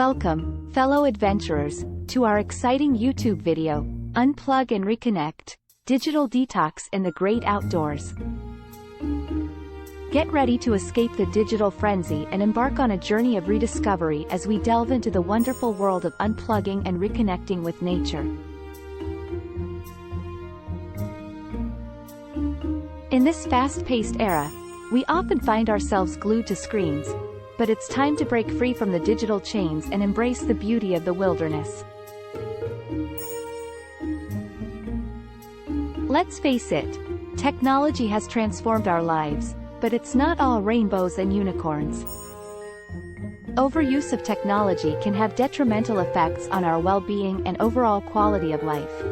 Welcome, fellow adventurers, to our exciting YouTube video, Unplug and Reconnect, Digital Detox in the Great Outdoors. Get ready to escape the digital frenzy and embark on a journey of rediscovery as we delve into the wonderful world of unplugging and reconnecting with nature. In this fast-paced era, we often find ourselves glued to screens, but it's time to break free from the digital chains and embrace the beauty of the wilderness. Let's face it, technology has transformed our lives, but it's not all rainbows and unicorns. Overuse of technology can have detrimental effects on our well-being and overall quality of life.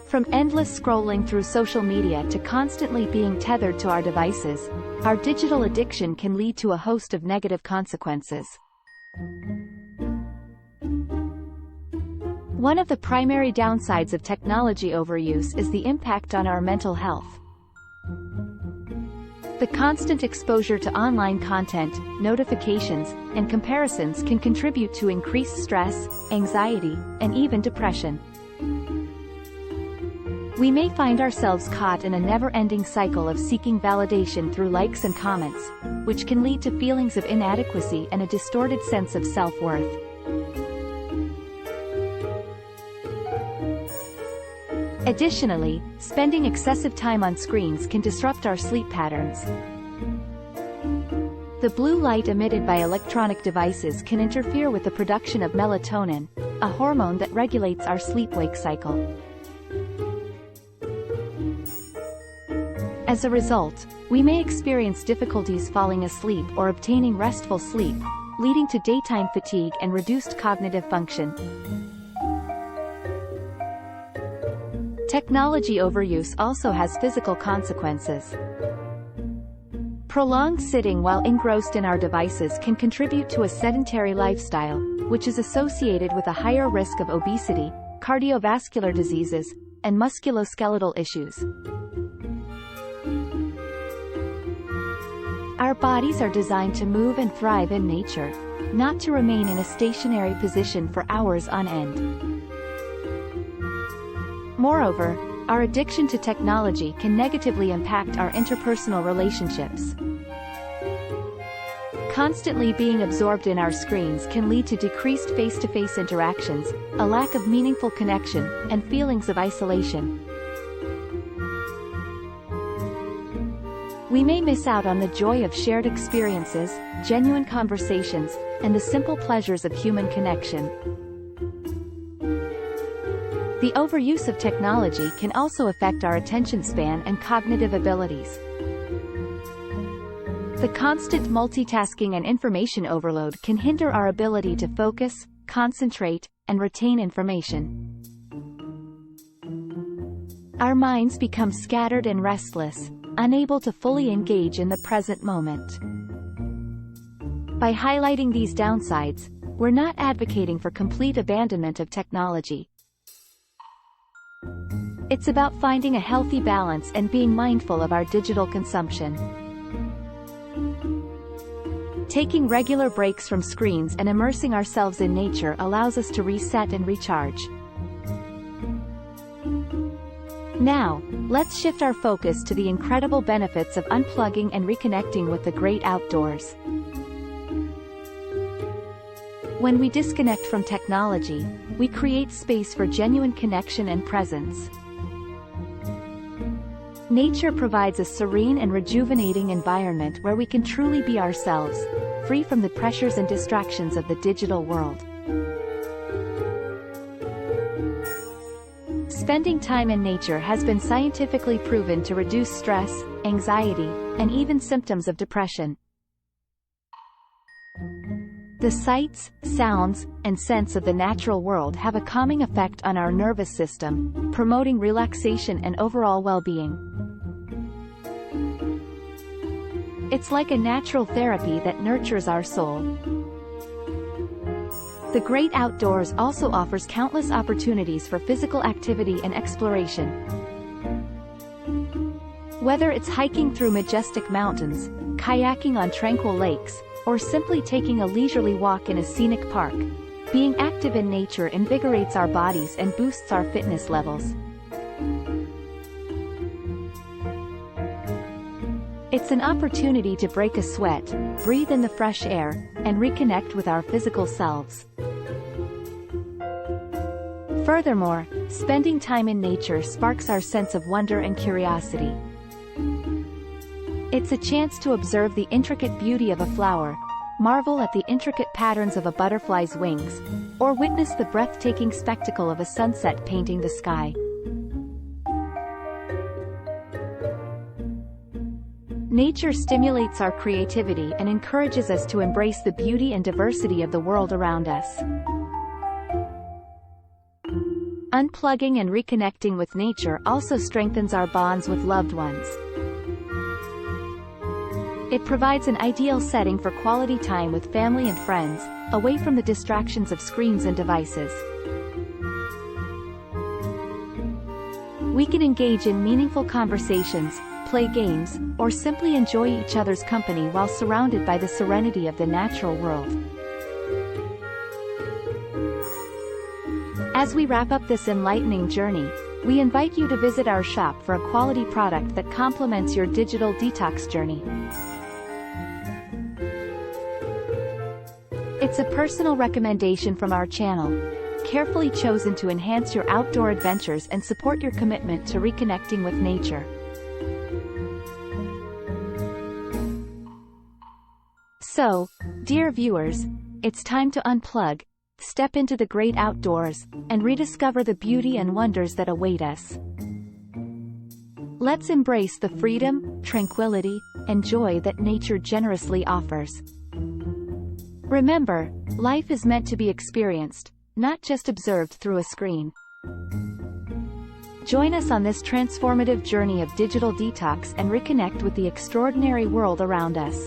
From endless scrolling through social media to constantly being tethered to our devices, our digital addiction can lead to a host of negative consequences. One of the primary downsides of technology overuse is the impact on our mental health. The constant exposure to online content, notifications, and comparisons can contribute to increased stress, anxiety, and even depression. We may find ourselves caught in a never-ending cycle of seeking validation through likes and comments, which can lead to feelings of inadequacy and a distorted sense of self-worth. Additionally, spending excessive time on screens can disrupt our sleep patterns. The blue light emitted by electronic devices can interfere with the production of melatonin, a hormone that regulates our sleep-wake cycle. As a result, we may experience difficulties falling asleep or obtaining restful sleep, leading to daytime fatigue and reduced cognitive function. Technology overuse also has physical consequences. Prolonged sitting while engrossed in our devices can contribute to a sedentary lifestyle, which is associated with a higher risk of obesity, cardiovascular diseases, and musculoskeletal issues. Our bodies are designed to move and thrive in nature, not to remain in a stationary position for hours on end. Moreover, our addiction to technology can negatively impact our interpersonal relationships. Constantly being absorbed in our screens can lead to decreased face-to-face interactions, a lack of meaningful connection, and feelings of isolation. We may miss out on the joy of shared experiences, genuine conversations, and the simple pleasures of human connection. The overuse of technology can also affect our attention span and cognitive abilities. The constant multitasking and information overload can hinder our ability to focus, concentrate, and retain information. Our minds become scattered and restless, unable to fully engage in the present moment. By highlighting these downsides, we're not advocating for complete abandonment of technology. It's about finding a healthy balance and being mindful of our digital consumption. Taking regular breaks from screens and immersing ourselves in nature allows us to reset and recharge. Now, let's shift our focus to the incredible benefits of unplugging and reconnecting with the great outdoors. When we disconnect from technology, we create space for genuine connection and presence. Nature provides a serene and rejuvenating environment where we can truly be ourselves, free from the pressures and distractions of the digital world. Spending time in nature has been scientifically proven to reduce stress, anxiety, and even symptoms of depression. The sights, sounds, and scents of the natural world have a calming effect on our nervous system, promoting relaxation and overall well-being. It's like a natural therapy that nurtures our soul. The great outdoors also offers countless opportunities for physical activity and exploration. Whether it's hiking through majestic mountains, kayaking on tranquil lakes, or simply taking a leisurely walk in a scenic park, being active in nature invigorates our bodies and boosts our fitness levels. It's an opportunity to break a sweat, breathe in the fresh air, and reconnect with our physical selves. Furthermore, spending time in nature sparks our sense of wonder and curiosity. It's a chance to observe the intricate beauty of a flower, marvel at the intricate patterns of a butterfly's wings, or witness the breathtaking spectacle of a sunset painting the sky. Nature stimulates our creativity and encourages us to embrace the beauty and diversity of the world around us. Unplugging and reconnecting with nature also strengthens our bonds with loved ones. It provides an ideal setting for quality time with family and friends, away from the distractions of screens and devices. We can engage in meaningful conversations, play games, or simply enjoy each other's company while surrounded by the serenity of the natural world. As we wrap up this enlightening journey, we invite you to visit our shop for a quality product that complements your digital detox journey. It's a personal recommendation from our channel, carefully chosen to enhance your outdoor adventures and support your commitment to reconnecting with nature. So, dear viewers, it's time to unplug, step into the great outdoors, and rediscover the beauty and wonders that await us. Let's embrace the freedom, tranquility, and joy that nature generously offers. Remember, life is meant to be experienced, not just observed through a screen. Join us on this transformative journey of digital detox and reconnect with the extraordinary world around us.